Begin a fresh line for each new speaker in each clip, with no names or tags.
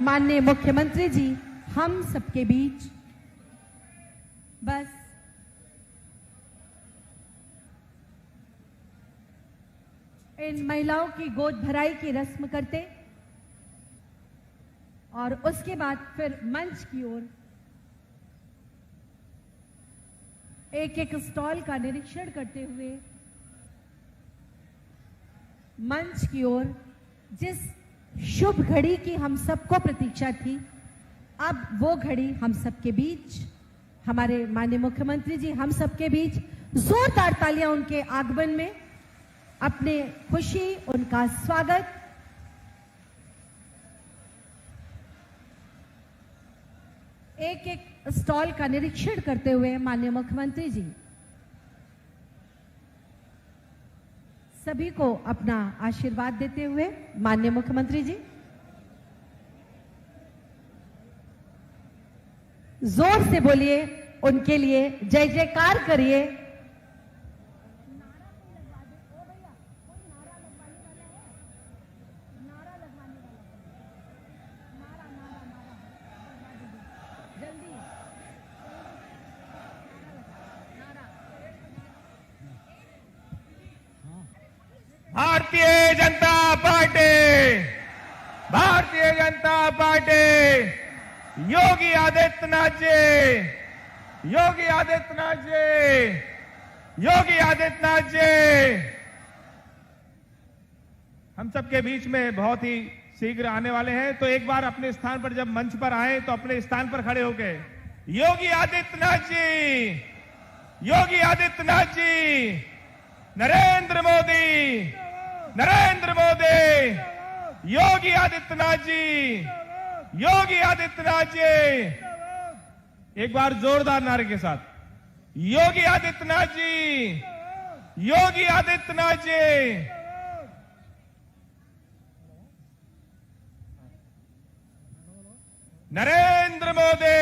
माननीय मुख्यमंत्री जी हम सबके बीच बस इन महिलाओं की गोद भराई की रस्म करते और उसके बाद फिर मंच की ओर एक एक स्टॉल का निरीक्षण करते हुए मंच की ओर जिस शुभ घड़ी की हम सबको प्रतीक्षा थी, अब वो घड़ी हम सबके बीच, हमारे माननीय मुख्यमंत्री जी हम सबके बीच, जोरदार तालियां उनके आगमन में, अपने खुशी, उनका स्वागत। एक एक स्टॉल का निरीक्षण करते हुए माननीय मुख्यमंत्री जी सभी को अपना आशीर्वाद देते हुए, माननीय मुख्यमंत्री जी जोर से बोलिए, उनके लिए जय जयकार करिए।
भारतीय जनता पार्टी, भारतीय जनता पार्टी, योगी आदित्यनाथ जी, योगी आदित्यनाथ जी, योगी आदित्यनाथ जी हम सबके बीच में बहुत ही शीघ्र आने वाले हैं। तो एक बार अपने स्थान पर जब मंच पर आए तो अपने स्थान पर खड़े होके योगी आदित्यनाथ जी, योगी आदित्यनाथ जी, नरेंद्र मोदी, नरेंद्र मोदी, योगी आदित्यनाथ जी, योगी आदित्यनाथ जी, एक बार जोरदार नारे के साथ, योगी आदित्यनाथ जी, योगी आदित्यनाथ जी, नरेंद्र मोदी,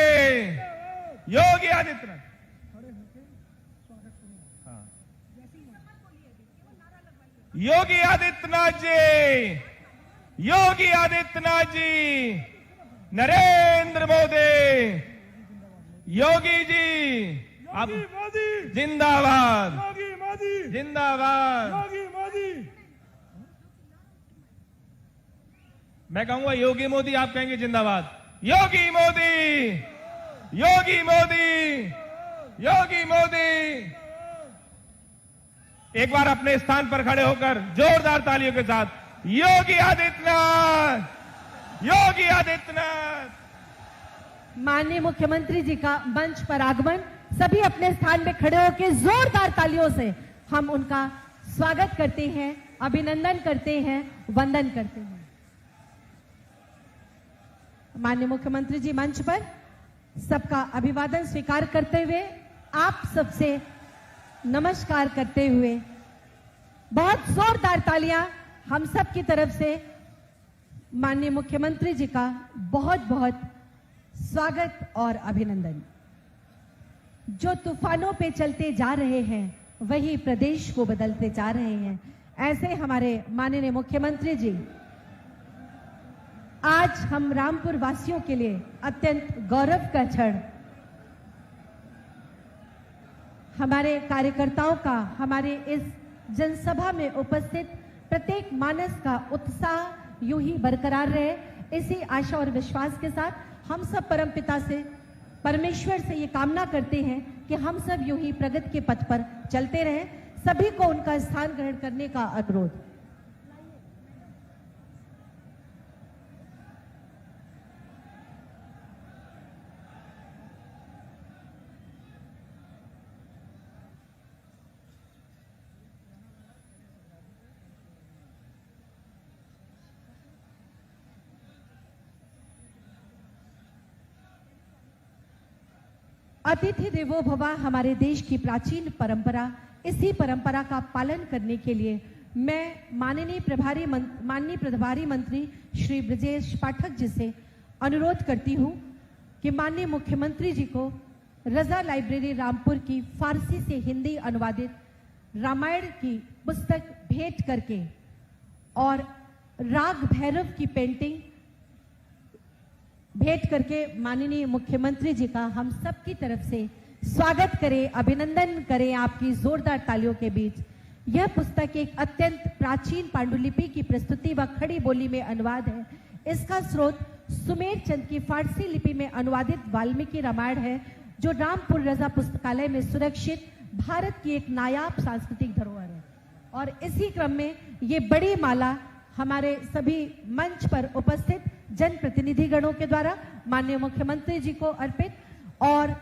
योगी आदित्यनाथ, योगी आदित्यनाथ जी, योगी आदित्यनाथ जी, नरेंद्र मोदी, योगी जी, आप जिंदाबाद,
योगी मोदी,
जिंदाबाद।
योगी मोदी,
मैं कहूंगा योगी मोदी, आप कहेंगे जिंदाबाद। योगी मोदी, योगी मोदी, योगी मोदी, एक बार अपने स्थान पर खड़े होकर जोरदार तालियों के साथ, योगी आदित्यनाथ, योगी आदित्यनाथ।
माननीय मुख्यमंत्री जी का मंच पर आगमन, सभी अपने स्थान पे खड़े होकर जोरदार तालियों से हम उनका स्वागत करते हैं, अभिनंदन करते हैं, वंदन करते हैं। माननीय मुख्यमंत्री जी मंच पर सबका अभिवादन स्वीकार करते हुए, आप सबसे नमस्कार करते हुए बहुत जोरदार तालियां हम सब की तरफ से माननीय मुख्यमंत्री जी का बहुत बहुत स्वागत और अभिनंदन। जो तूफानों पे चलते जा रहे हैं वही प्रदेश को बदलते जा रहे हैं, ऐसे हमारे माननीय मुख्यमंत्री जी आज हम रामपुर वासियों के लिए अत्यंत गौरव का क्षण, हमारे कार्यकर्ताओं का, हमारे इस जनसभा में उपस्थित प्रत्येक मानस का उत्साह यूं ही बरकरार रहे, इसी आशा और विश्वास के साथ हम सब परमपिता से, परमेश्वर से ये कामना करते हैं कि हम सब यूं ही प्रगति के पथ पर चलते रहें। सभी को उनका स्थान ग्रहण करने का अनुरोध। अतिथि देवो भव हमारे देश की प्राचीन परंपरा, इसी परंपरा का पालन करने के लिए मैं माननीय प्रभारी मंत्री श्री ब्रजेश पाठक जी से अनुरोध करती हूं कि माननीय मुख्यमंत्री जी को रजा लाइब्रेरी रामपुर की फारसी से हिंदी अनुवादित रामायण की पुस्तक भेंट करके और राग भैरव की पेंटिंग भेंट करके माननीय मुख्यमंत्री जी का हम सब की तरफ से स्वागत करें, अभिनंदन करें आपकी जोरदार तालियों के बीच। यह पुस्तक एक अत्यंत प्राचीन पांडुलिपि की प्रस्तुति व खड़ी बोली में अनुवाद है। इसका स्रोत सुमेर चंद की फारसी लिपि में अनुवादित वाल्मीकि रामायण है, जो रामपुर रजा पुस्तकालय में सुरक्षित भारत की एक नायाब सांस्कृतिक धरोहर है। और इसी क्रम में ये बड़ी माला हमारे सभी मंच पर उपस्थित जनप्रतिनिधिगणों के द्वारा माननीय मुख्यमंत्री जी को अर्पित, और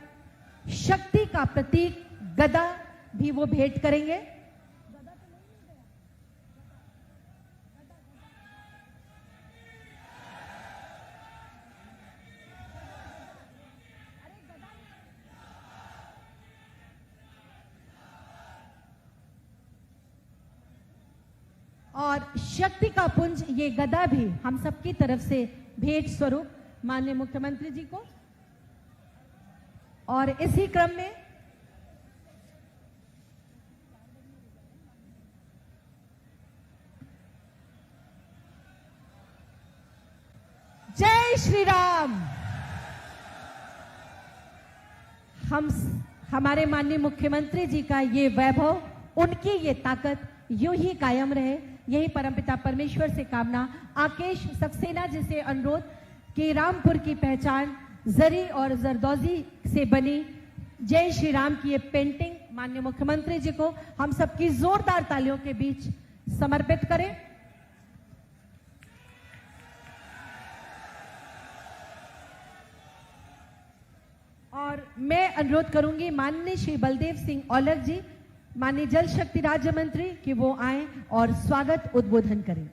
शक्ति का प्रतीक गदा भी वो भेंट करेंगे। और शक्ति का पुंज ये गदा भी हम सबकी तरफ से भेंट स्वरूप माननीय मुख्यमंत्री जी को। और इसी क्रम में जय श्री राम। हमारे माननीय मुख्यमंत्री जी का ये वैभव, उनकी ये ताकत यूं ही कायम रहे, यही परमपिता परमेश्वर से कामना। आकेश सक्सेना जी से अनुरोध कि रामपुर की पहचान जरी और जरदोजी से बनी जय श्री राम की ये पेंटिंग माननीय मुख्यमंत्री जी को हम सबकी जोरदार तालियों के बीच समर्पित करें। और मैं अनुरोध करूंगी माननीय श्री बलदेव सिंह औलख जी, माननीय जल शक्ति राज्य मंत्री, कि वो आए और स्वागत उद्बोधन करें।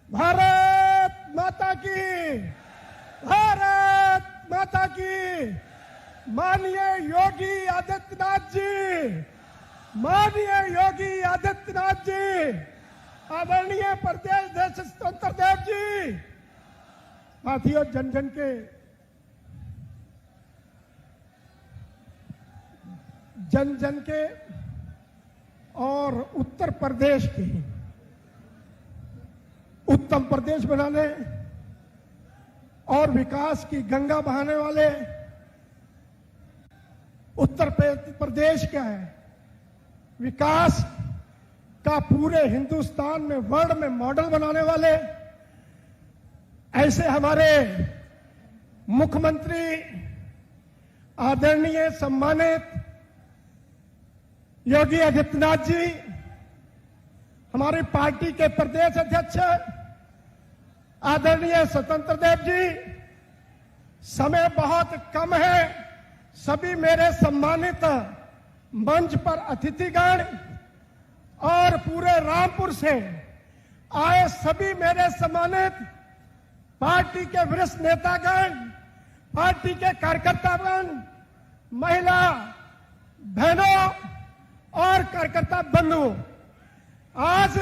भारत माता की, भारत माता की। माननीय योगी आदित्यनाथ जी, माननीय योगी आदित्यनाथ जी, आदरणीय प्रदेश देश स्वतंत्र देव जी, साथियों, जन जन के और उत्तर प्रदेश के उत्तम प्रदेश बनाने और विकास की गंगा बहाने वाले उत्तर प्रदेश का है, विकास का पूरे हिंदुस्तान में वर्ल्ड में मॉडल बनाने वाले ऐसे हमारे मुख्यमंत्री आदरणीय सम्मानित योगी आदित्यनाथ जी, हमारी पार्टी के प्रदेश अध्यक्ष आदरणीय स्वतंत्र देव जी, समय बहुत कम है, सभी मेरे सम्मानित मंच पर अतिथिगण और पूरे रामपुर से आए सभी मेरे सम्मानित पार्टी के वरिष्ठ नेतागण, पार्टी के कार्यकर्तागण, महिला बहनों और कार्यकर्ता बंधु, आज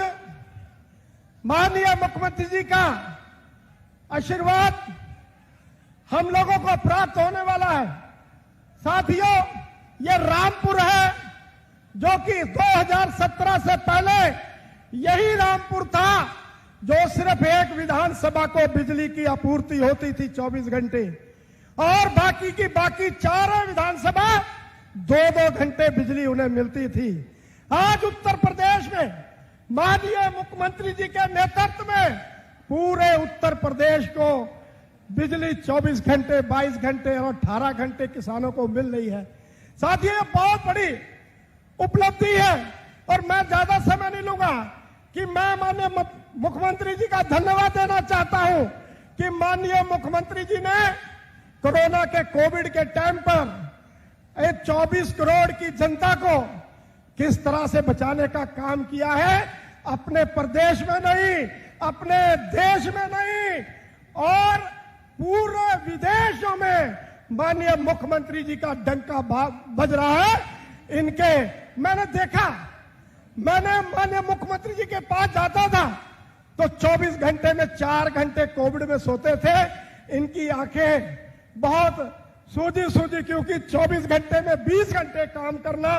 माननीय मुख्यमंत्री जी का आशीर्वाद हम लोगों को प्राप्त होने वाला है। साथियों, ये रामपुर है जो कि 2017 से पहले यही रामपुर था जो सिर्फ एक विधानसभा को बिजली की आपूर्ति होती थी 24 घंटे, और बाकी की बाकी चारों विधानसभा 2-2 घंटे बिजली उन्हें मिलती थी। आज उत्तर प्रदेश में माननीय मुख्यमंत्री जी के नेतृत्व में पूरे उत्तर प्रदेश को बिजली 24 घंटे, 22 घंटे और 18 घंटे किसानों को मिल रही है। साथियों, ये बहुत बड़ी उपलब्धि है और मैं ज्यादा समय नहीं लूंगा कि मैं माननीय मुख्यमंत्री जी का धन्यवाद देना चाहता हूं कि माननीय मुख्यमंत्री जी ने कोरोना के कोविड के टाइम पर एक 24 करोड़ की जनता को किस तरह से बचाने का काम किया है, अपने प्रदेश में नहीं, अपने देश में नहीं और पूरे विदेशों में माननीय मुख्यमंत्री जी का डंका बज रहा है। इनके मैंने देखा, मैंने माननीय मुख्यमंत्री जी के पास जाता था तो 24 घंटे में 4 घंटे कोविड में सोते थे। इनकी आंखें बहुत सूझी क्योंकि 24 घंटे में 20 घंटे काम करना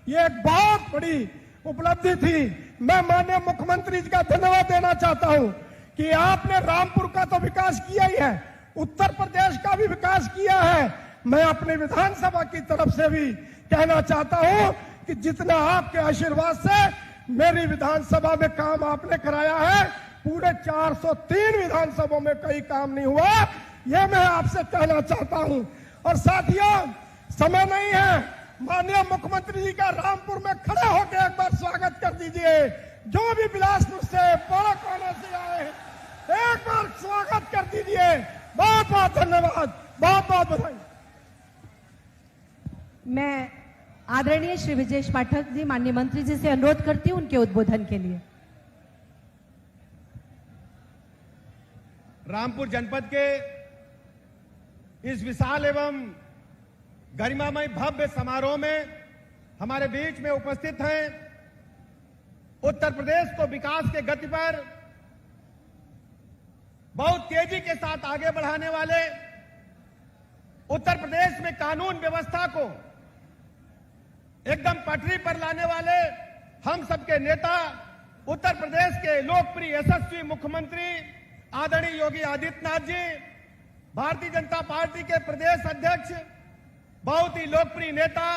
ये एक बहुत बड़ी उपलब्धि थी। मैं माननीय मुख्यमंत्री जी का धन्यवाद देना चाहता हूं कि आपने रामपुर का तो विकास किया ही है, उत्तर प्रदेश का भी विकास किया है। मैं अपनी विधानसभा की तरफ से भी कहना चाहता हूं कि जितना आपके आशीर्वाद से मेरी विधानसभा में काम आपने कराया है, पूरे 403 विधानसभाओं में कई काम नहीं हुआ, यह मैं आपसे कहना चाहता हूं। और साथियों, समय नहीं है, माननीय मुख्यमंत्री जी का रामपुर में खड़े होकर एक बार स्वागत कर दीजिए। जो भी बिलासपुर से बड़ा कोने से आए हैं, एक बार स्वागत कर दीजिए। बहुत बहुत धन्यवाद, बहुत बहुत बधाई।
मैं आदरणीय श्री विजेश पाठक जी, माननीय मंत्री जी से अनुरोध करती हूं उनके उद्बोधन के लिए।
रामपुर जनपद के इस विशाल एवं गरिमामय भव्य समारोह में हमारे बीच में उपस्थित हैं उत्तर प्रदेश को विकास के गति पर बहुत तेजी के साथ आगे बढ़ाने वाले, उत्तर प्रदेश में कानून व्यवस्था को एकदम पटरी पर लाने वाले हम सबके नेता, उत्तर प्रदेश के लोकप्रिय यशस्वी मुख्यमंत्री आदरणीय योगी आदित्यनाथ जी, भारतीय जनता पार्टी के प्रदेश अध्यक्ष, बहुत ही लोकप्रिय नेता,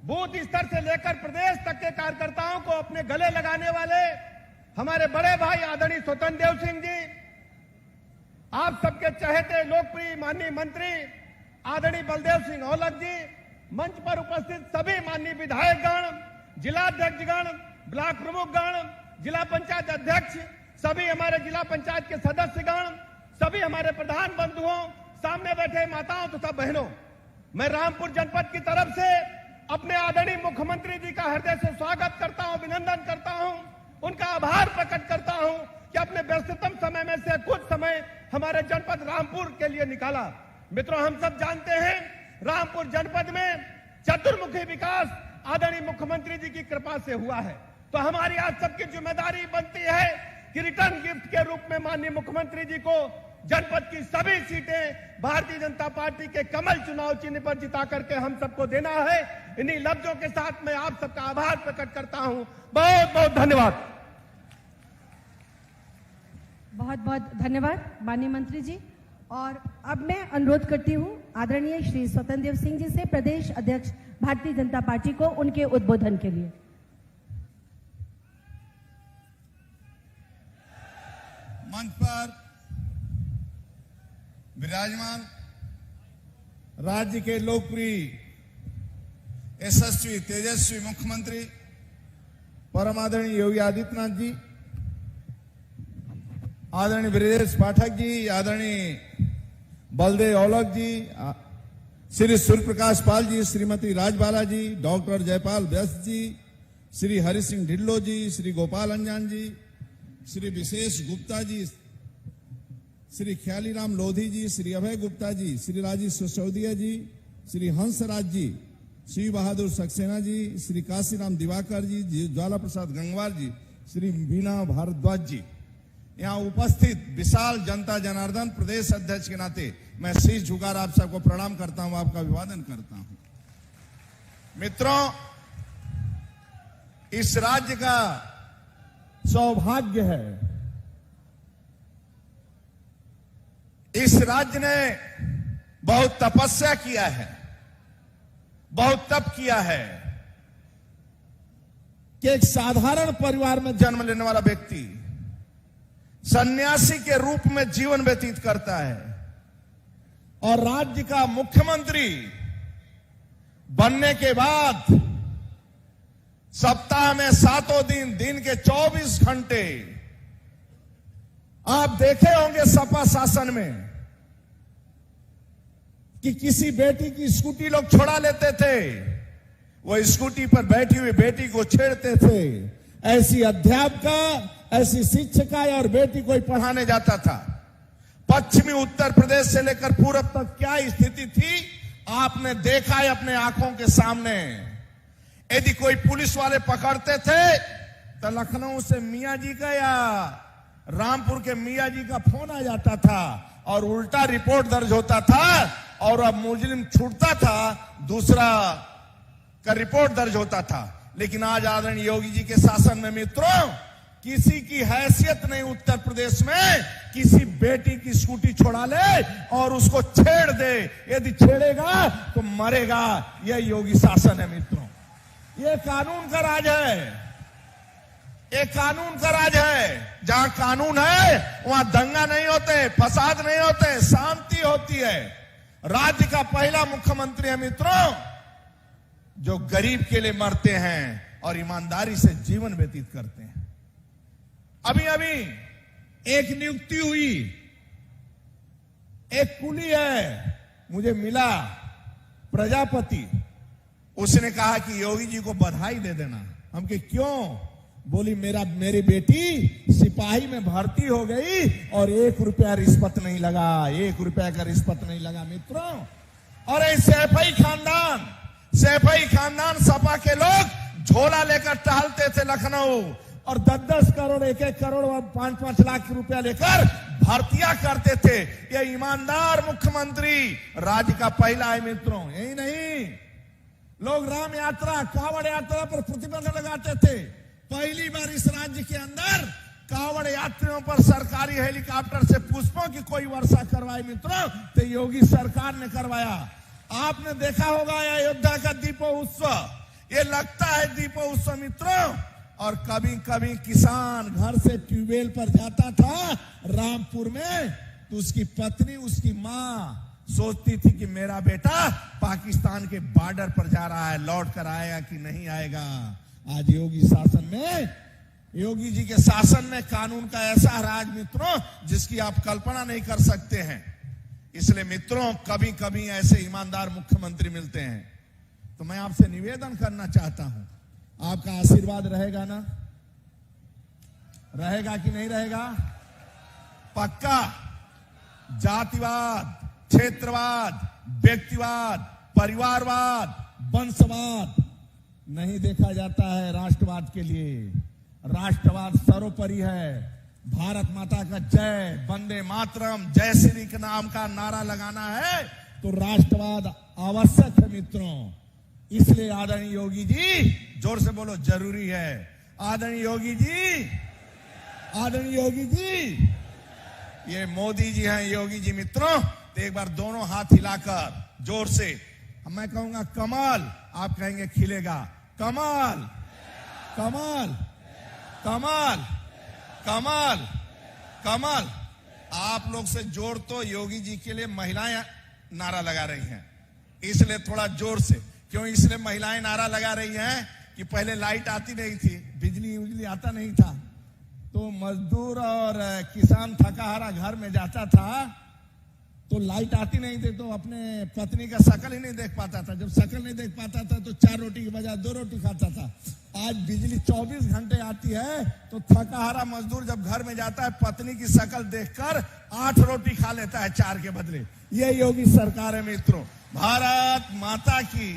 बूथ स्तर से लेकर प्रदेश तक के कार्यकर्ताओं को अपने गले लगाने वाले हमारे बड़े भाई आदरणीय स्वतंत्र देव सिंह जी, आप सबके चहेते लोकप्रिय माननीय मंत्री आदरणीय बलदेव सिंह औलख जी, मंच पर उपस्थित सभी माननीय विधायकगण, जिलाध्यक्षगण, ब्लॉक प्रमुखगण, जिला पंचायत अध्यक्ष, सभी हमारे जिला पंचायत के सदस्यगण, सभी हमारे प्रधान बंधुओं, सामने बैठे माताओं तथा बहनों, मैं रामपुर जनपद की तरफ से अपने आदरणीय मुख्यमंत्री जी का हृदय से स्वागत करता हूं, अभिनंदन करता हूं, उनका आभार प्रकट करता हूं कि अपने व्यस्ततम समय में से कुछ समय हमारे जनपद रामपुर के लिए निकाला। मित्रों, हम सब जानते हैं रामपुर जनपद में चतुर्मुखी विकास आदरणीय मुख्यमंत्री जी की कृपा से हुआ है। तो हमारी आज सबकी जिम्मेदारी बनती है कि रिटर्न गिफ्ट के रूप में माननीय मुख्यमंत्री जी को जनपद की सभी सीटें भारतीय जनता पार्टी के कमल चुनाव चिन्ह पर जिता करके हम सबको देना है। इन्हीं लफ्जों के साथ मैं आप सबका आभार प्रकट करता हूं। बहुत बहुत धन्यवाद।
बहुत बहुत धन्यवाद माननीय मंत्री जी। और अब मैं अनुरोध करती हूं आदरणीय श्री स्वतंत्र देव सिंह जी से, प्रदेश अध्यक्ष भारतीय जनता पार्टी को, उनके उद्बोधन के लिए।
मंच पर विराजमान राज्य के लोकप्रिय यशस्वी तेजस्वी मुख्यमंत्री परम आदरणीय योगी आदित्यनाथ जी, आदरणीय ब्रजेश पाठक जी, आदरणीय बलदेव औलख जी, श्री सूर्य प्रकाश पाल जी, श्रीमती राजबाला जी, डॉक्टर जयपाल व्यस्त जी, श्री हरि सिंह ढिल्लो जी, श्री गोपाल अंजान जी, श्री विशेष गुप्ता जी, श्री ख्यालीराम लोधी जी, श्री अभय गुप्ता जी, श्री राजीव सिसोदिया जी, श्री हंसराज जी, श्री बहादुर सक्सेना जी, श्री काशीराम दिवाकर जी, ज्वाला प्रसाद गंगवार जी, श्री बीना भारद्वाज जी, यहाँ उपस्थित विशाल जनता जनार्दन, प्रदेश अध्यक्ष के नाते मैं शीश झुकार आप सबको प्रणाम करता हूं, आपका अभिवादन करता हूं। मित्रों, इस राज्य का सौभाग्य है, इस राज्य ने बहुत तपस्या किया है, बहुत तप किया है कि एक साधारण परिवार में जन्म लेने वाला व्यक्ति सन्यासी के रूप में जीवन व्यतीत करता है और राज्य का मुख्यमंत्री बनने के बाद सप्ताह में 7 दिन, दिन के 24 घंटे आप देखे होंगे सपा शासन में कि किसी बेटी की स्कूटी लोग छोड़ा लेते थे, वो स्कूटी पर बैठी हुई बेटी को छेड़ते थे। ऐसी अध्यापका, ऐसी शिक्षिका और बेटी कोई पढ़ाने जाता था। पश्चिमी उत्तर प्रदेश से लेकर पूरब तक क्या स्थिति थी आपने देखा है अपने आंखों के सामने। यदि कोई पुलिस वाले पकड़ते थे तो लखनऊ से मियां जी का या रामपुर के मियां जी का फोन आ जाता था और उल्टा रिपोर्ट दर्ज होता था और अब मुजरिम छूटता था, दूसरा का रिपोर्ट दर्ज होता था। लेकिन आज आदरणीय योगी जी के शासन में मित्रों, किसी की हैसियत नहीं उत्तर प्रदेश में किसी बेटी की स्कूटी छोड़ा ले और उसको छेड़ दे, यदि छेड़ेगा तो मरेगा। यह योगी शासन है मित्रों। यह कानून का राज है, ये कानून का राज है। जहां कानून है वहां दंगा नहीं होते, फसाद नहीं होते, शांति होती है। राज्य का पहला मुख्यमंत्री है मित्रों जो गरीब के लिए मरते हैं और ईमानदारी से जीवन व्यतीत करते हैं। अभी अभी एक नियुक्ति हुई, एक कुली है मुझे मिला प्रजापति, उसने कहा कि योगी जी को बधाई दे देना। हम के क्यों? बोली मेरी बेटी सिपाही में भर्ती हो गई और 1 रुपया रिश्वत नहीं लगा, 1 रुपया का रिश्वत नहीं लगा मित्रों। और सैफई खानदान सपा के लोग झोला लेकर टहलते थे लखनऊ और 10-10 करोड़ 1-1 करोड़ और 5-5 लाख रुपया लेकर भर्तियां करते थे। ये ईमानदार मुख्यमंत्री राज्य का पहला है मित्रों। यही नहीं, लोग राम यात्रा कावड़ यात्रा पर प्रतिबंध लगाते थे। पहली बार इस राज्य के अंदर कावड़ यात्रियों पर सरकारी हेलीकॉप्टर से पुष्पों की कोई वर्षा करवाई मित्रों, तो योगी सरकार ने करवाया। आपने देखा होगा अयोध्या का दीपोत्सव, ये लगता है दीपोत्सव मित्रों। और कभी कभी किसान घर से ट्यूबवेल पर जाता था रामपुर में, तो उसकी पत्नी उसकी माँ सोचती थी कि मेरा बेटा पाकिस्तान के बॉर्डर पर जा रहा है, लौट कर आएगा कि नहीं आएगा। आज योगी शासन में, योगी जी के शासन में कानून का ऐसा राज मित्रों जिसकी आप कल्पना नहीं कर सकते हैं। इसलिए मित्रों कभी कभी ऐसे ईमानदार मुख्यमंत्री मिलते हैं तो मैं आपसे निवेदन करना चाहता हूं, आपका आशीर्वाद रहेगा ना? रहेगा कि नहीं रहेगा? पक्का जातिवाद, क्षेत्रवाद, व्यक्तिवाद, परिवारवाद, वंशवाद नहीं देखा जाता है। राष्ट्रवाद के लिए राष्ट्रवाद सर्वोपरि है। भारत माता का जय, वंदे मातरम, जय श्री के नाम का नारा लगाना है तो राष्ट्रवाद आवश्यक है मित्रों। इसलिए आदरणीय योगी जी, जोर से बोलो, जरूरी है। आदरणीय योगी जी, आदरणीय योगी जी, ये मोदी जी हैं योगी जी मित्रों। तो एक बार दोनों हाथ हिलाकर जोर से मैं कहूंगा कमाल, आप कहेंगे खिलेगा। कमाल, कमाल, कमाल, कमाल, कमाल। आप लोग से जोर तो योगी जी के लिए महिलाएं नारा लगा रही हैं, इसलिए थोड़ा जोर से। क्यों इसलिए महिलाएं नारा लगा रही हैं कि पहले लाइट आती नहीं थी, बिजली आता नहीं था, तो मजदूर और किसान थका हारा घर में जाता था तो लाइट आती नहीं थी तो अपने पत्नी का शकल ही नहीं देख पाता था। जब शकल नहीं देख पाता था तो 4 रोटी की बजाय 2 रोटी खाता था। आज बिजली 24 घंटे आती है तो थकाहारा मजदूर जब घर में जाता है पत्नी की शकल देखकर 8 रोटी खा लेता है 4 के बदले। ये योगी सरकार है मित्रों। भारत माता की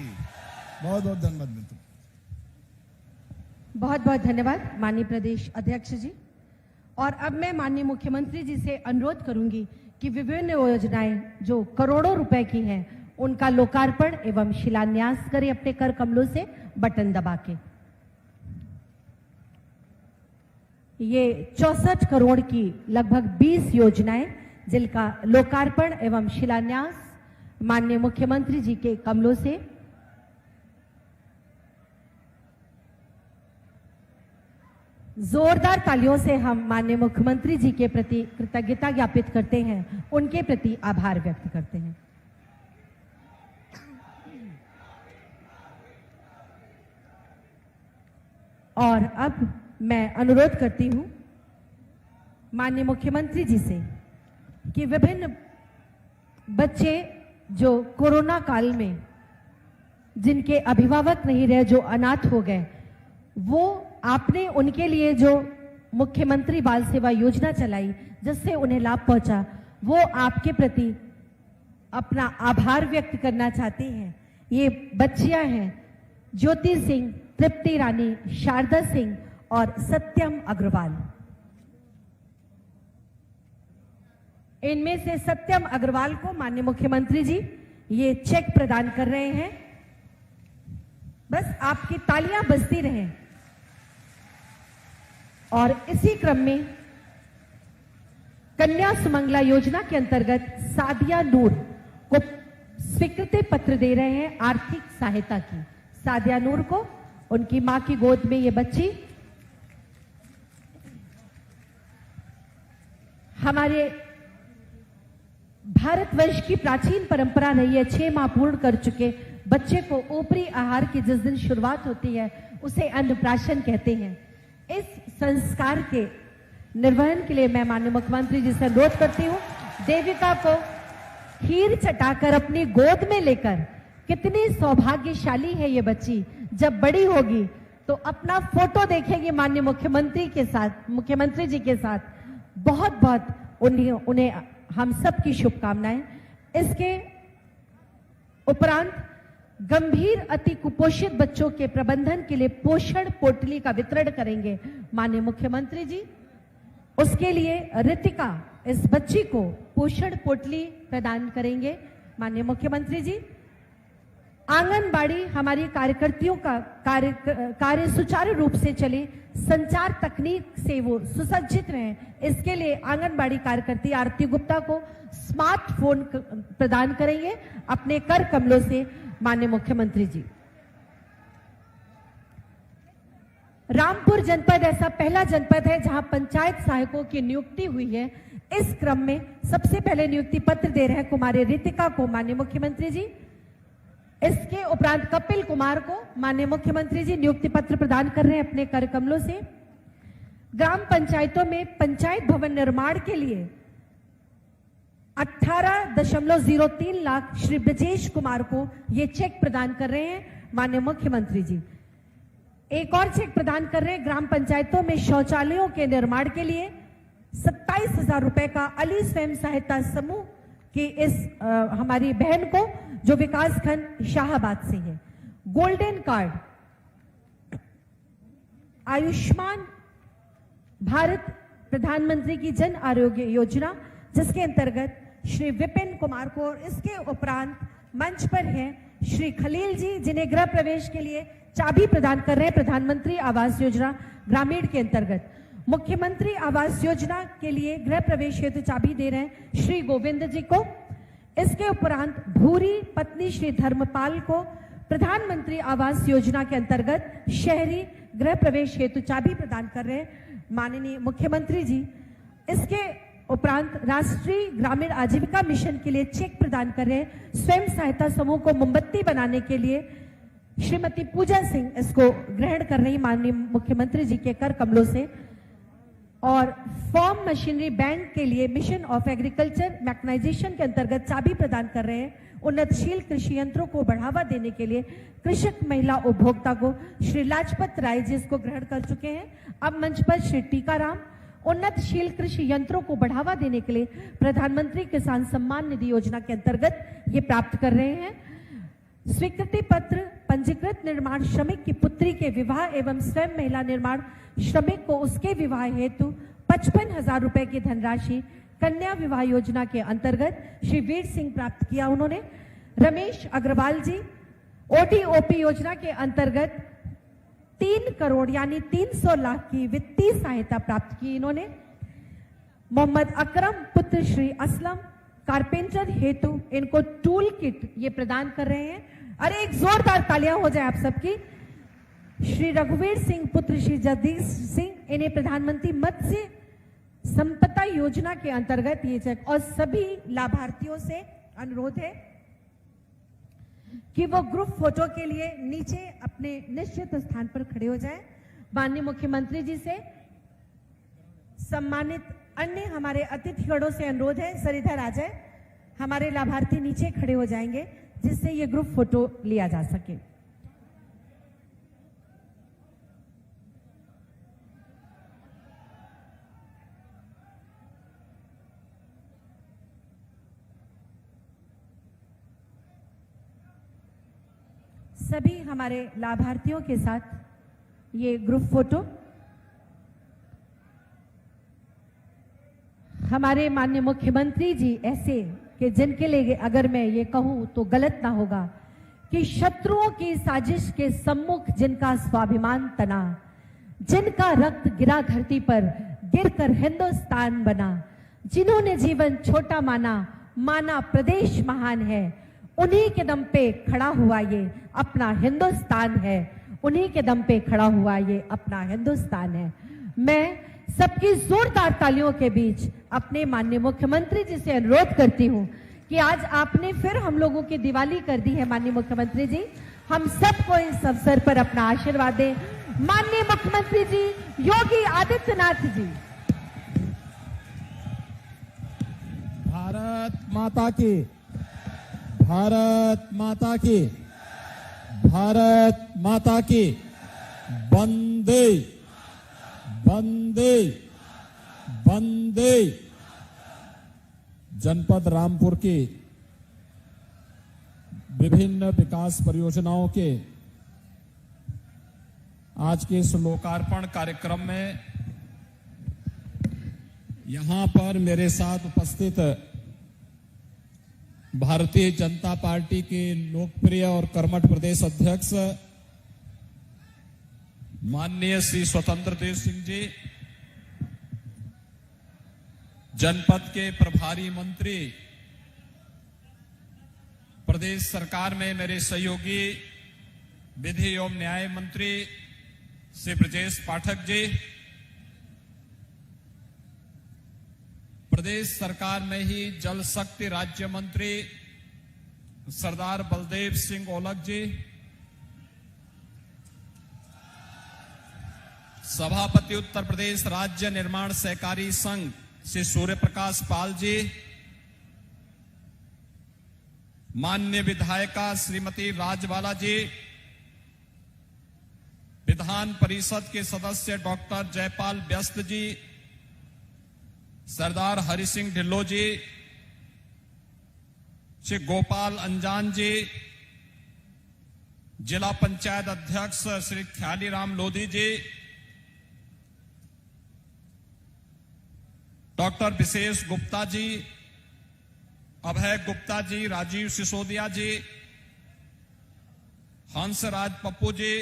बहुत बहुत धन्यवाद मित्रों।
बहुत बहुत धन्यवाद माननीय प्रदेश अध्यक्ष जी। और अब मैं माननीय मुख्यमंत्री जी से अनुरोध करूंगी कि विभिन्न योजनाएं जो करोड़ों रुपए की हैं उनका लोकार्पण एवं शिलान्यास करें अपने कर कमलों से बटन दबा के। ये 64 करोड़ की लगभग 20 योजनाएं जिनका लोकार्पण एवं शिलान्यास माननीय मुख्यमंत्री जी के कमलों से। जोरदार तालियों से हम माननीय मुख्यमंत्री जी के प्रति कृतज्ञता ज्ञापित करते हैं, उनके प्रति आभार व्यक्त करते हैं। और अब मैं अनुरोध करती हूं माननीय मुख्यमंत्री जी से कि विभिन्न बच्चे जो कोरोना काल में जिनके अभिभावक नहीं रहे, जो अनाथ हो गए, वो आपने उनके लिए जो मुख्यमंत्री बाल सेवा योजना चलाई जिससे उन्हें लाभ पहुंचा, वो आपके प्रति अपना आभार व्यक्त करना चाहते हैं। ये बच्चियां हैं ज्योति सिंह, तृप्ति रानी, शारदा सिंह और सत्यम अग्रवाल। इनमें से सत्यम अग्रवाल को माननीय मुख्यमंत्री जी ये चेक प्रदान कर रहे हैं। बस आपकी तालियां बजती रहें। और इसी क्रम में कन्या सुमंगला योजना के अंतर्गत सादिया नूर को स्वीकृति पत्र दे रहे हैं आर्थिक सहायता की। सादिया नूर को उनकी मां की गोद में ये बच्ची हमारे भारतवर्ष की प्राचीन परंपरा रही है, 6 माह पूर्ण कर चुके बच्चे को ऊपरी आहार की जिस दिन शुरुआत होती है उसे अन्नप्राशन कहते हैं। इस संस्कार के निर्वहन के लिए मैं माननीय मुख्यमंत्री जी से अनुरोध करती हूं, देविका को खीर चटाकर अपनी गोद में लेकर, कितनी सौभाग्यशाली है ये बच्ची, जब बड़ी होगी तो अपना फोटो देखेगी माननीय मुख्यमंत्री के साथ, मुख्यमंत्री जी के साथ। बहुत बहुत उन्हें हम सब की शुभकामनाएं। इसके उपरांत गंभीर अति कुपोषित बच्चों के प्रबंधन के लिए पोषण पोटली का वितरण करेंगे माननीय मुख्यमंत्री जी। उसके लिए रितिका इस बच्ची को पोषण पोटली प्रदान करेंगे माननीय मुख्यमंत्री जी। आंगनबाड़ी हमारी कार्यकर्तियों का कार्य सुचारू रूप से चले, संचार तकनीक से वो सुसज्जित रहें, इसके लिए आंगनबाड़ी कार्यकर्ती आरती गुप्ता को स्मार्टफोन प्रदान करेंगे अपने कर कमलों से माननीय मुख्यमंत्री जी। रामपुर जनपद ऐसा पहला जनपद है जहां पंचायत सहायकों की नियुक्ति हुई है। इस क्रम में सबसे पहले नियुक्ति पत्र दे रहे हैं कुमारी रितिका को माननीय मुख्यमंत्री जी। इसके उपरांत कपिल कुमार को माननीय मुख्यमंत्री जी नियुक्ति पत्र प्रदान कर रहे हैं अपने कर कमलों से। ग्राम पंचायतों में पंचायत भवन निर्माण के लिए 18.03 लाख श्री ब्रजेश कुमार को ये चेक प्रदान कर रहे हैं माननीय मुख्यमंत्री जी। एक और चेक प्रदान कर रहे हैं ग्राम पंचायतों में शौचालयों के निर्माण के लिए 27,000 रुपए का अली स्वयं सहायता समूह की इस हमारी बहन को जो विकास खंड शाहाबाद से है। गोल्डन कार्ड आयुष्मान भारत प्रधानमंत्री की जन आरोग्य योजना जिसके अंतर्गत श्री विपिन कुमार को, और इसके उपरांत मंच पर हैं श्री खलील जी जिन्हें गृह प्रवेश के लिए चाबी प्रदान कर रहे हैं प्रधानमंत्री आवास योजना ग्रामीण के अंतर्गत। मुख्यमंत्री आवास योजना के लिए गृह प्रवेश हेतु चाबी दे रहे हैं श्री गोविंद जी को। इसके उपरांत भूरी पत्नी श्री धर्मपाल को प्रधानमंत्री आवास योजना के अंतर्गत शहरी गृह प्रवेश हेतु चाबी प्रदान कर रहे हैं माननीय मुख्यमंत्री जी। इसके उपरांत राष्ट्रीय ग्रामीण आजीविका मिशन के लिए चेक प्रदान कर रहे हैं स्वयं सहायता समूह को मोमबत्ती बनाने के लिए श्रीमती पूजा सिंह इसको ग्रहण कर रही माननीय मुख्यमंत्री जी के कर कमलों से। और फॉर्म मशीनरी बैंक के लिए मिशन ऑफ एग्रीकल्चर मैकेनाइजेशन के अंतर्गत चाबी प्रदान कर रहे हैं। उन्नतशील कृषि यंत्रों को बढ़ावा देने के लिए कृषक महिला उपभोक्ता को श्री लाजपत राय जी इसको ग्रहण कर चुके हैं। अब मंच पर श्री टीकाराम उन्नतशील कृषि यंत्रों को बढ़ावा देने के लिए प्रधानमंत्री किसान सम्मान निधि योजना के अंतर्गत ये प्राप्त कर रहे हैं। स्वीकृति पत्र पंजीकृत निर्माण श्रमिक की पुत्री के विवाह एवं स्वयं महिला निर्माण श्रमिक को उसके विवाह हेतु 55,000 रुपए की धनराशि कन्या विवाह योजना के अंतर्गत श्री वीर सिंह प्राप्त किया उन्होंने। रमेश अग्रवाल जी ओटीओपी योजना के अंतर्गत 3 करोड़ यानी 300 लाख की वित्तीय सहायता प्राप्त की इन्होंने। मोहम्मद अकरम पुत्र श्री असलम कारपेंटर हेतु इनको टूल किट ये प्रदान कर रहे हैं। अरे एक जोरदार तालियां हो जाए आप सबकी। श्री रघुवीर सिंह पुत्र श्री जगदीश सिंह इन्हें प्रधानमंत्री मत्स्य संपदा योजना के अंतर्गत ये चेक। और सभी लाभार्थियों से अनुरोध है कि वो ग्रुप फोटो के लिए नीचे अपने निश्चित स्थान पर खड़े हो जाएं। माननीय मुख्यमंत्री जी से सम्मानित अन्य हमारे अतिथिगणों से अनुरोध है सर इधर आ जाए, हमारे लाभार्थी नीचे खड़े हो जाएंगे जिससे ये ग्रुप फोटो लिया जा सके। सभी हमारे लाभार्थियों के साथ ये ग्रुप फोटो हमारे माननीय मुख्यमंत्री जी ऐसे कि जिनके लिए अगर मैं ये कहूं तो गलत ना होगा कि शत्रुओं की साजिश के सम्मुख जिनका स्वाभिमान तना, जिनका रक्त गिरा धरती पर गिरकर हिंदुस्तान बना, जिन्होंने जीवन छोटा माना प्रदेश महान है, उन्हीं के दम पे खड़ा हुआ ये अपना हिंदुस्तान है, उन्हीं के दम पे खड़ा हुआ ये अपना हिंदुस्तान है। मैं सबकी जोरदार तालियों के बीच अपने माननीय मुख्यमंत्री जी से अनुरोध करती हूं कि आज आपने फिर हम लोगों की दिवाली कर दी है। माननीय मुख्यमंत्री जी, हम सबको इस अवसर पर अपना आशीर्वाद दें। माननीय मुख्यमंत्री जी योगी आदित्यनाथ जी।
भारत माता की, भारत माता की, भारत माता की, वंदे वंदे वंदे। जनपद रामपुर की विभिन्न विकास परियोजनाओं के आज के इस लोकार्पण कार्यक्रम में यहां पर मेरे साथ उपस्थित भारतीय जनता पार्टी के लोकप्रिय और कर्मठ प्रदेश अध्यक्ष माननीय श्री स्वतंत्र देव सिंह जी, जनपद के प्रभारी मंत्री, प्रदेश सरकार में मेरे सहयोगी विधि एवं न्याय मंत्री श्री ब्रजेश पाठक जी, प्रदेश सरकार में ही जल शक्ति राज्य मंत्री सरदार बलदेव सिंह ओलख जी, सभापति उत्तर प्रदेश राज्य निर्माण सहकारी संघ श्री सूर्य प्रकाश पाल जी, माननीय विधायिका श्रीमती राजबाला जी, विधान परिषद के सदस्य डॉक्टर जयपाल व्यस्त जी, सरदार हरि सिंह ढिल्लो जी, श्री गोपाल अंजान जी, जिला पंचायत अध्यक्ष श्री ख्यालीराम लोधी जी, डॉक्टर विशेष गुप्ता जी, अभय गुप्ता जी, राजीव सिसोदिया जी, हंसराज पप्पू जी,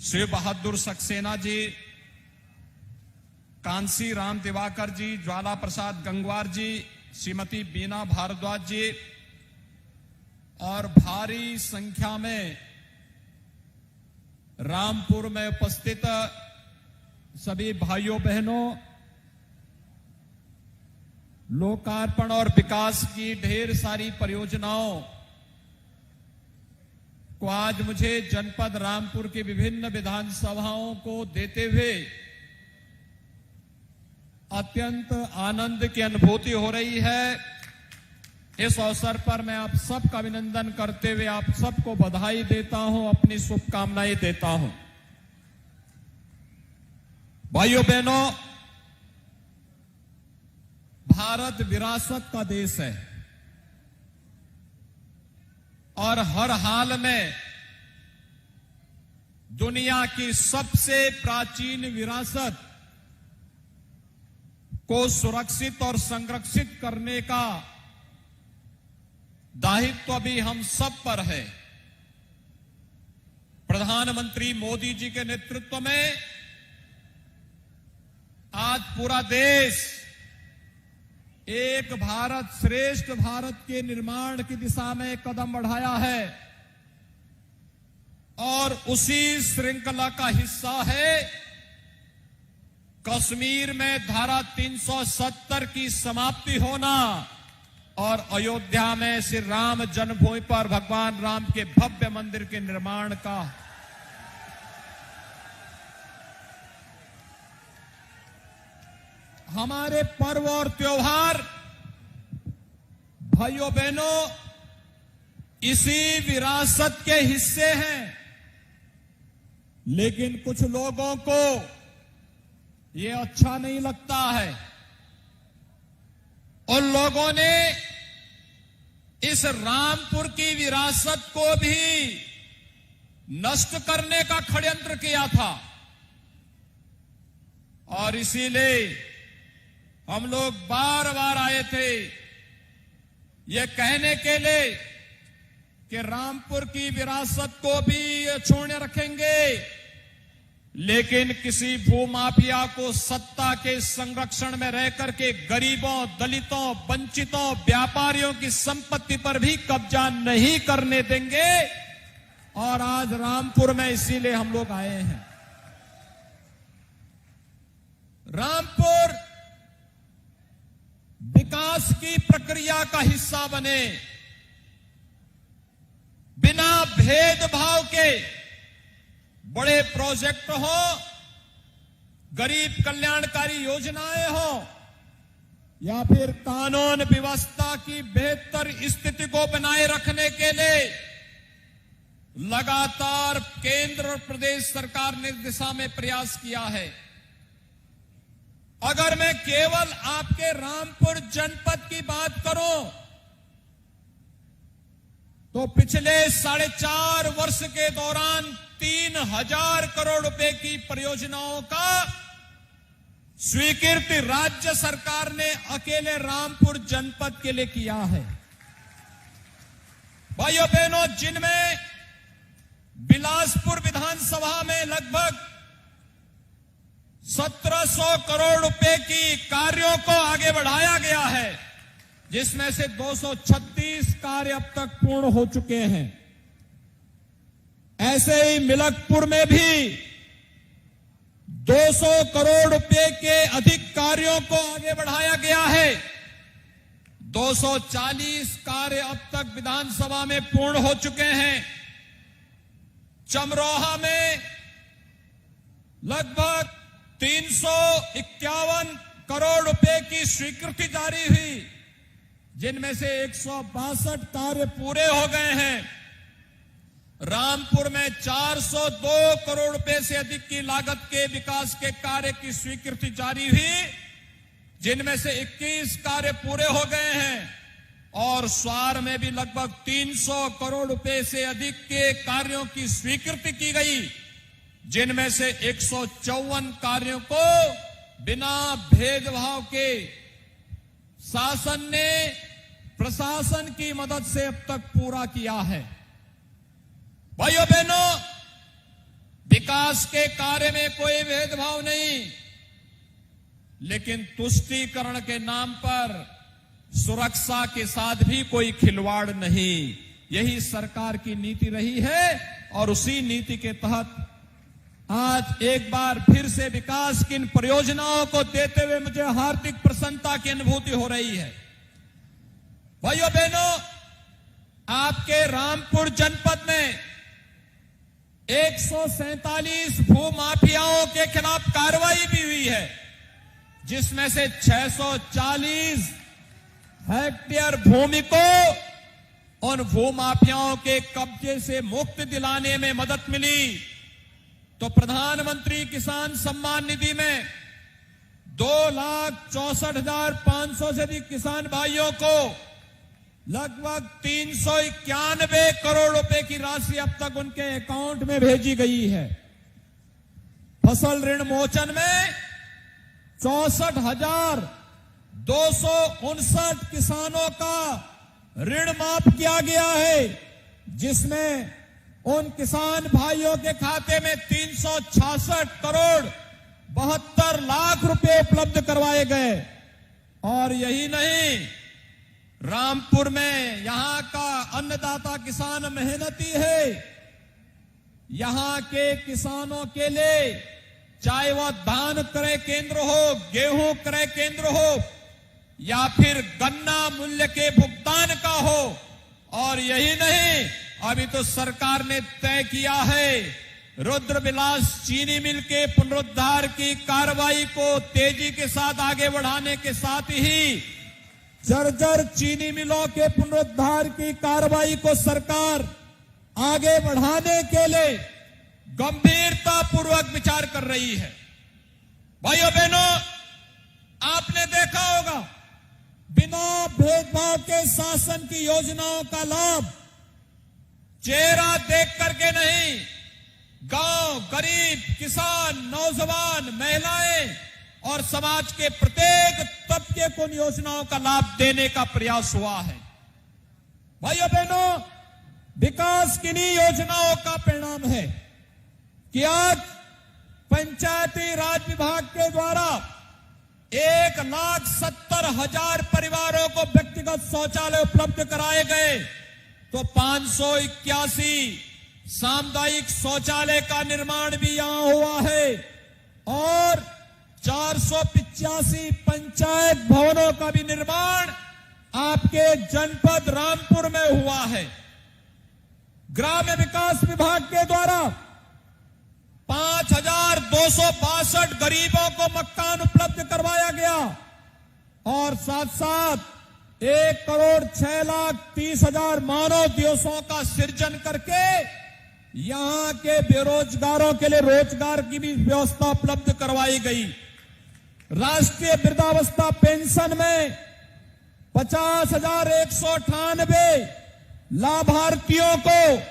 शिव बहादुर सक्सेना जी, कांसी राम दिवाकर जी, ज्वाला प्रसाद गंगवार जी, श्रीमती बीना भारद्वाज जी और भारी संख्या में रामपुर में उपस्थित सभी भाइयों बहनों, लोकार्पण और विकास की ढेर सारी परियोजनाओं को आज मुझे जनपद रामपुर की विभिन्न विधानसभाओं को देते हुए अत्यंत आनंद की अनुभूति हो रही है। इस अवसर पर मैं आप सबका अभिनंदन करते हुए आप सबको बधाई देता हूं, अपनी शुभकामनाएं देता हूं। भाइयों बहनों, भारत विरासत का देश है और हर हाल में दुनिया की सबसे प्राचीन विरासत को सुरक्षित और संरक्षित करने का दायित्व भी हम सब पर है। प्रधानमंत्री मोदी जी के नेतृत्व में आज पूरा देश एक भारत श्रेष्ठ भारत के निर्माण की दिशा में कदम बढ़ाया है और उसी श्रृंखला का हिस्सा है कश्मीर में धारा 370 की समाप्ति होना और अयोध्या में श्री राम जन्मभूमि पर भगवान राम के भव्य मंदिर के निर्माण का। हमारे पर्व और त्योहार भाइयों बहनों इसी विरासत के हिस्से हैं, लेकिन कुछ लोगों को ये अच्छा नहीं लगता है। उन लोगों ने इस रामपुर की विरासत को भी नष्ट करने का षड्यंत्र किया था और इसीलिए
हम लोग बार बार आए थे ये कहने के लिए कि रामपुर की विरासत को भी छोड़ने रखेंगे, लेकिन किसी भूमाफिया को सत्ता के संरक्षण में रह करके गरीबों, दलितों, वंचितों, व्यापारियों की संपत्ति पर भी कब्जा नहीं करने देंगे। और आज रामपुर में इसीलिए हम लोग आए हैं। रामपुर विकास की प्रक्रिया का हिस्सा बने, बिना भेदभाव के बड़े प्रोजेक्ट हो, गरीब कल्याणकारी योजनाएं हो, या फिर कानून व्यवस्था की बेहतर स्थिति को बनाए रखने के लिए लगातार केंद्र और प्रदेश सरकार ने दिशा में प्रयास किया है। अगर मैं केवल आपके रामपुर जनपद की बात करूं तो पिछले 4.5 वर्ष के दौरान 3000 करोड़ रुपए की परियोजनाओं का स्वीकृति राज्य सरकार ने अकेले रामपुर जनपद के लिए किया है। भाइयों बहनों, जिनमें बिलासपुर विधानसभा में लगभग 1700 करोड़ रुपए की कार्यों को आगे बढ़ाया गया है, जिसमें से 236 कार्य अब तक पूर्ण हो चुके हैं। ऐसे ही मिलकपुर में भी 200 करोड़ रुपए के अधिक कार्यों को आगे बढ़ाया गया है। 240 कार्य अब तक विधानसभा में पूर्ण हो चुके हैं। चमरोहा में लगभग 351 करोड़ रुपए की स्वीकृति जारी हुई, जिनमें से 162 कार्य पूरे हो गए हैं। रामपुर में 402 करोड़ रुपए से अधिक की लागत के विकास के कार्य की स्वीकृति जारी हुई, जिनमें से 21 कार्य पूरे हो गए हैं। और स्वार में भी लगभग 300 करोड़ रुपए से अधिक के कार्यों की स्वीकृति की गई, जिनमें से 154 कार्यों को बिना भेदभाव के शासन ने प्रशासन की मदद से अब तक पूरा किया है। भाइयों बहनों, विकास के कार्य में कोई भेदभाव नहीं, लेकिन तुष्टीकरण के नाम पर सुरक्षा के साथ भी कोई खिलवाड़ नहीं। यही सरकार की नीति रही है और उसी नीति के तहत आज एक बार फिर से विकास की इन परियोजनाओं को देते हुए मुझे हार्दिक प्रसन्नता की अनुभूति हो रही है। भाइयों बहनों, आपके रामपुर जनपद में 147 भूमाफियाओं के खिलाफ कार्रवाई भी हुई है, जिसमें से 640 हेक्टेयर भूमि को उन भूमाफियाओं के कब्जे से मुक्त दिलाने में मदद मिली। तो प्रधानमंत्री किसान सम्मान निधि में 2,64,500 से अधिक किसान भाइयों को लगभग 391 करोड़ रुपए की राशि अब तक उनके अकाउंट में भेजी गई है। फसल ऋण मोचन में 64,259 किसानों का ऋण माफ किया गया है, जिसमें उन किसान भाइयों के खाते में 366 करोड़ 72 लाख रुपए उपलब्ध करवाए गए। और यही नहीं, रामपुर में यहां का अन्नदाता किसान मेहनती है। यहां के किसानों के लिए चाहे वह धान क्रय केंद्र हो, गेहूं क्रय केंद्र हो, या फिर गन्ना मूल्य के भुगतान का हो। और यही नहीं, अभी तो सरकार ने तय किया है रुद्रविलास चीनी मिल के पुनरुद्धार की कार्रवाई को तेजी के साथ आगे बढ़ाने के साथ ही जर्जर चीनी मिलों के पुनरुद्धार की कार्रवाई को सरकार आगे बढ़ाने के लिए गंभीरता पूर्वक विचार कर रही है। भाइयों बहनों, आपने देखा होगा, बिना भेदभाव के शासन की योजनाओं का लाभ चेहरा देख करके नहीं, गांव, गरीब, किसान, नौजवान, महिलाएं और समाज के प्रत्येक तबके को उन योजनाओं का लाभ देने का प्रयास हुआ है। भाइयों बहनों, विकास किन्हीं योजनाओं का परिणाम है कि आज पंचायती राज विभाग के द्वारा 1,70,000 परिवारों को व्यक्तिगत शौचालय उपलब्ध कराए गए, तो 581 सामुदायिक शौचालय का निर्माण भी यहां हुआ है और 485 पंचायत भवनों का भी निर्माण आपके जनपद रामपुर में हुआ है। ग्राम्य विकास विभाग के द्वारा 5,262 गरीबों को मकान उपलब्ध करवाया गया और साथ साथ 1,06,30,000 मानव दिवसों का सृजन करके यहां के बेरोजगारों के लिए रोजगार की भी व्यवस्था उपलब्ध करवाई गई। राष्ट्रीय वृद्धावस्था पेंशन में 50,198 लाभार्थियों को,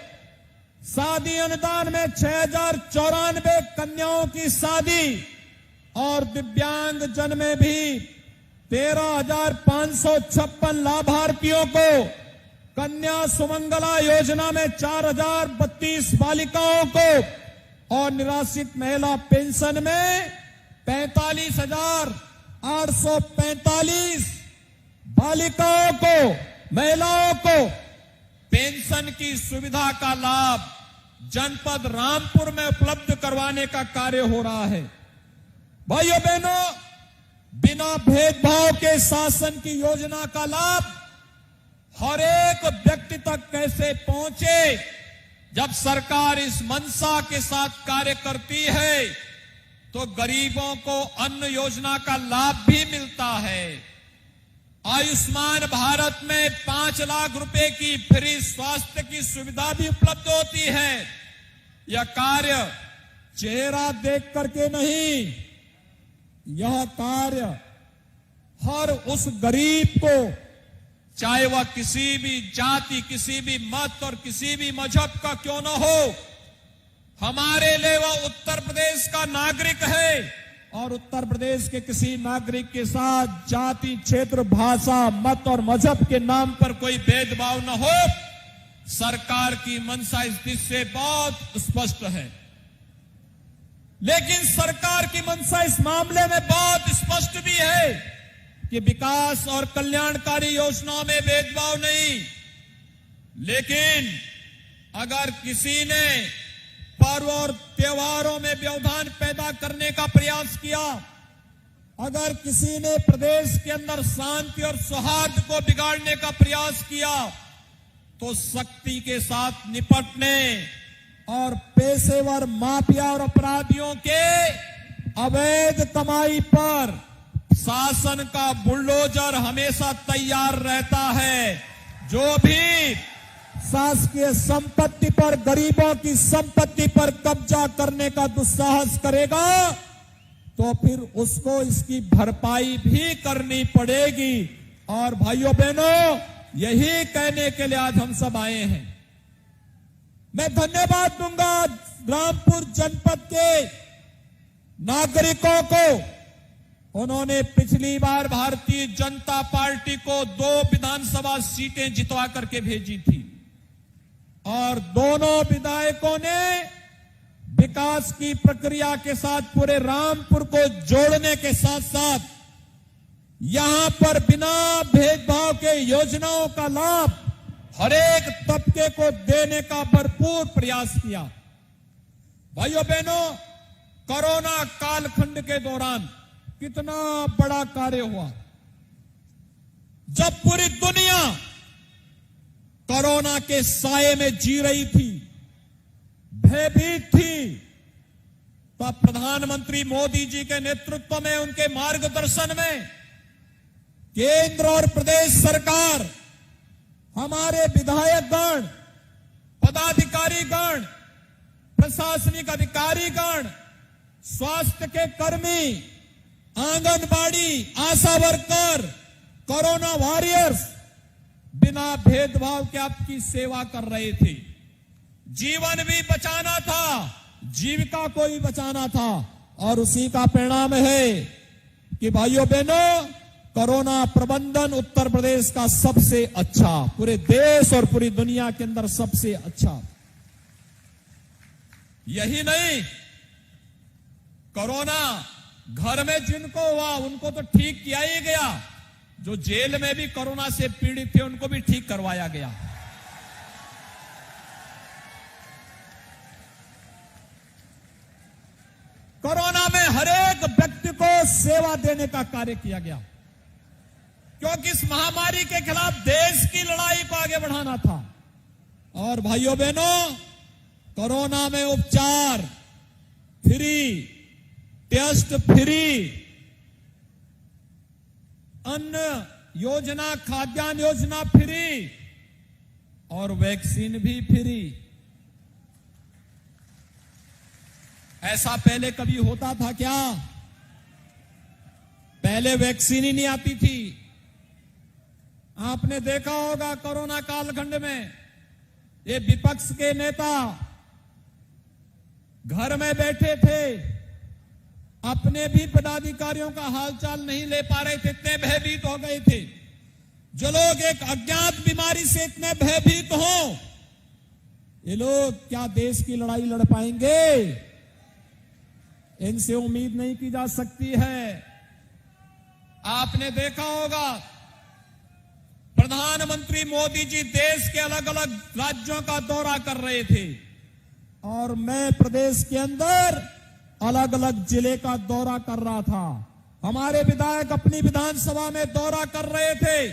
शादी अनुदान में 6,094 कन्याओं की शादी और दिव्यांग जन में भी 13,556 लाभार्थियों को, कन्या सुमंगला योजना में 4,032 बालिकाओं को और निराश्रित महिला पेंशन में 45,845 बालिकाओं को, महिलाओं को पेंशन की सुविधा का लाभ जनपद रामपुर में उपलब्ध करवाने का कार्य हो रहा है। भाइयों बहनों, बिना भेदभाव के शासन की योजना का लाभ हर एक व्यक्ति तक कैसे पहुंचे, जब सरकार इस मंशा के साथ कार्य करती है तो गरीबों को अन्न योजना का लाभ भी मिलता है। आयुष्मान भारत में 5 लाख रुपए की फ्री स्वास्थ्य की सुविधा भी उपलब्ध होती है। यह कार्य चेहरा देख करके नहीं, यह कार्य हर उस गरीब को, चाहे वह किसी भी जाति, किसी भी मत और किसी भी मजहब का क्यों न हो, हमारे लिए वह उत्तर प्रदेश का नागरिक है और उत्तर प्रदेश के किसी नागरिक के साथ जाति, क्षेत्र, भाषा, मत और मजहब के नाम पर कोई भेदभाव न हो। सरकार की मंशा इस दिशा से बहुत स्पष्ट है, लेकिन सरकार की मंशा इस मामले में बहुत स्पष्ट भी है कि विकास और कल्याणकारी योजनाओं में भेदभाव नहीं। लेकिन अगर किसी ने पर्व और त्योहारों में व्यवधान पैदा करने का प्रयास किया, अगर किसी ने प्रदेश के अंदर शांति और सौहार्द को बिगाड़ने का प्रयास किया, तो सख्ती के साथ निपटने और पेशेवर माफिया और अपराधियों के अवैध कमाई पर शासन का बुलडोजर हमेशा तैयार रहता है। जो भी शासकीय संपत्ति पर, गरीबों की संपत्ति पर कब्जा करने का दुस्साहस करेगा तो फिर उसको इसकी भरपाई भी करनी पड़ेगी। और भाइयों बहनों, यही कहने के लिए आज हम सब आए हैं। मैं धन्यवाद दूंगा रामपुर जनपद के नागरिकों को। उन्होंने पिछली बार भारतीय जनता पार्टी को 2 विधानसभा सीटें जितवा करके भेजी थी और दोनों विधायकों ने विकास की प्रक्रिया के साथ पूरे रामपुर को जोड़ने के साथ साथ यहां पर बिना भेदभाव के योजनाओं का लाभ हर एक तबके को देने का भरपूर प्रयास किया। भाइयों बहनों, कोरोना कालखंड के दौरान कितना बड़ा कार्य हुआ। जब पूरी दुनिया कोरोना के साये में जी रही थी, भयभीत थी, तब प्रधानमंत्री मोदी जी के नेतृत्व में, उनके मार्गदर्शन में केंद्र और प्रदेश सरकार, हमारे विधायकगण, पदाधिकारीगण, प्रशासनिक अधिकारीगण, स्वास्थ्य के कर्मी, आंगनबाड़ी, आशा वर्कर, कोरोना वॉरियर्स बिना भेदभाव के आपकी सेवा कर रहे थे। जीवन भी बचाना था, जीविका को भी बचाना था और उसी का परिणाम है कि भाइयों बहनों, कोरोना प्रबंधन उत्तर प्रदेश का सबसे अच्छा, पूरे देश और पूरी दुनिया के अंदर सबसे अच्छा। यही नहीं, कोरोना घर में जिनको हुआ उनको तो ठीक किया ही गया, जो जेल में भी कोरोना से पीड़ित थे उनको भी ठीक करवाया गया। कोरोना में हर एक व्यक्ति को सेवा देने का कार्य किया गया, क्योंकि इस महामारी के खिलाफ देश की लड़ाई को आगे बढ़ाना था। और भाइयों बहनों, कोरोना में उपचार फ्री, टेस्ट फ्री, अन्न योजना, खाद्यान्न योजना फ्री और वैक्सीन भी फ्री। ऐसा पहले कभी होता था क्या? पहले वैक्सीन ही नहीं आती थी। आपने देखा होगा कोरोना कालखंड में ये विपक्ष के नेता घर में बैठे थे, अपने भी पदाधिकारियों का हालचाल नहीं ले पा रहे थे, इतने भयभीत हो गए थे। जो लोग एक अज्ञात बीमारी से इतने भयभीत हों, ये लोग क्या देश की लड़ाई लड़ पाएंगे? इनसे उम्मीद नहीं की जा सकती है। आपने देखा होगा प्रधानमंत्री मोदी जी देश के अलग अलग राज्यों का दौरा कर रहे थे और मैं प्रदेश के अंदर अलग अलग जिले का दौरा कर रहा था। हमारे विधायक अपनी विधानसभा में दौरा कर रहे थे,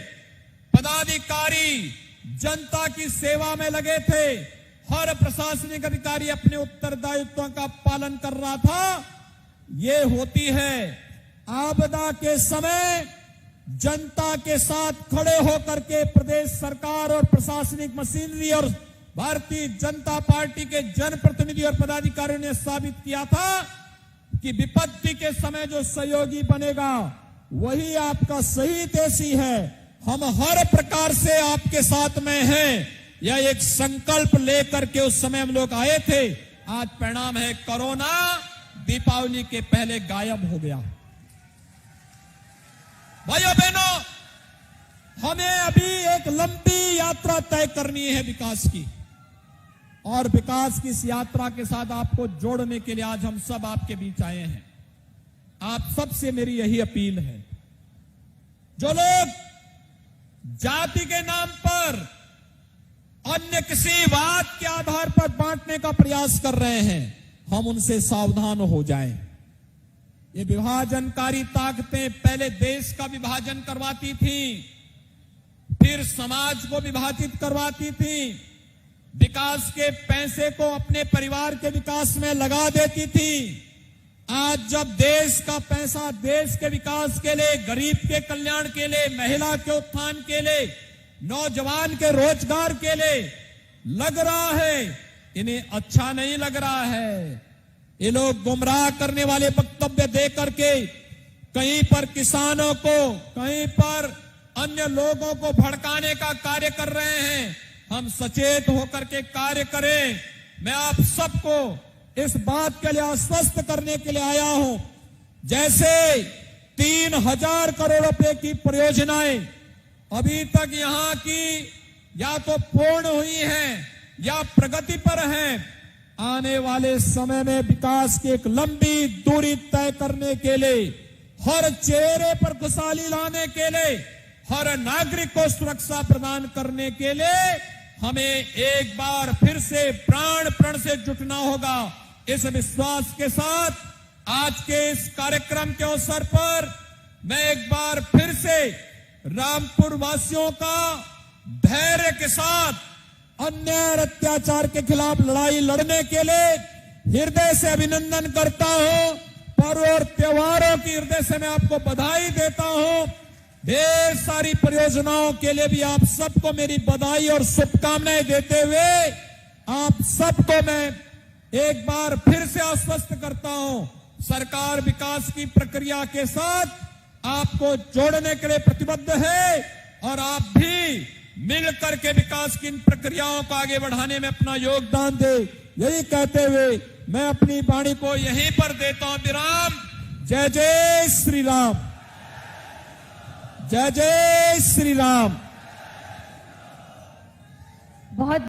पदाधिकारी जनता की सेवा में लगे थे, हर प्रशासनिक अधिकारी अपने उत्तरदायित्वों का पालन कर रहा था। ये होती है आपदा के समय जनता के साथ खड़े होकर के प्रदेश सरकार और प्रशासनिक मशीनरी और भारतीय जनता पार्टी के जनप्रतिनिधि और पदाधिकारियों ने साबित किया था कि विपत्ति के समय जो सहयोगी बनेगा वही आपका सही देशी है। हम हर प्रकार से आपके साथ में हैं, यह एक संकल्प लेकर के उस समय हम लोग आए थे। आज परिणाम है कोरोना दीपावली के पहले गायब हो गया। भाइयों बहनों, हमें अभी एक लंबी यात्रा तय करनी है विकास की, और विकास की इस यात्रा के साथ आपको जोड़ने के लिए आज हम सब आपके बीच आए हैं। आप सबसे मेरी यही अपील है, जो लोग जाति के नाम पर अन्य किसी बात के आधार पर बांटने का प्रयास कर रहे हैं, हम उनसे सावधान हो जाएं। ये विभाजनकारी ताकतें पहले देश का विभाजन करवाती थी, फिर समाज को विभाजित करवाती थी, विकास के पैसे को अपने परिवार के विकास में लगा देती थी। आज जब देश का पैसा देश के विकास के लिए, गरीब के कल्याण के लिए, महिला के उत्थान के लिए, नौजवान के रोजगार के लिए लग रहा है, इन्हें अच्छा नहीं लग रहा है। ये लोग गुमराह करने वाले वक्तव्य दे करके कहीं पर किसानों को, कहीं पर अन्य लोगों को भड़काने का कार्य कर रहे हैं। हम सचेत होकर के कार्य करें। मैं आप सबको इस बात के लिए आश्वस्त करने के लिए आया हूं, जैसे 3000 करोड़ रुपए की परियोजनाएं अभी तक यहां की या तो पूर्ण हुई हैं या प्रगति पर हैं। आने वाले समय में विकास की एक लंबी दूरी तय करने के लिए, हर चेहरे पर खुशहाली लाने के लिए, हर नागरिक को सुरक्षा प्रदान करने के लिए हमें एक बार फिर से प्राण प्रण से जुटना होगा। इस विश्वास के साथ आज के इस कार्यक्रम के अवसर पर मैं एक बार फिर से रामपुर वासियों का धैर्य के साथ अन्याय और अत्याचार के खिलाफ लड़ाई लड़ने के लिए हृदय से अभिनंदन करता हूं। पर्व और त्योहारों की हृदय से मैं आपको बधाई देता हूं। ढेर सारी परियोजनाओं के लिए भी आप सबको मेरी बधाई और शुभकामनाएं देते हुए आप सबको मैं एक बार फिर से आश्वस्त करता हूं, सरकार विकास की प्रक्रिया के साथ आपको जोड़ने के लिए प्रतिबद्ध है और आप भी मिलकर के विकास की इन प्रक्रियाओं को आगे बढ़ाने में अपना योगदान दे। यही कहते हुए मैं अपनी वाणी को यहीं पर देता हूं विराम। जय जय श्री राम। जय जय श्री राम।
बहुत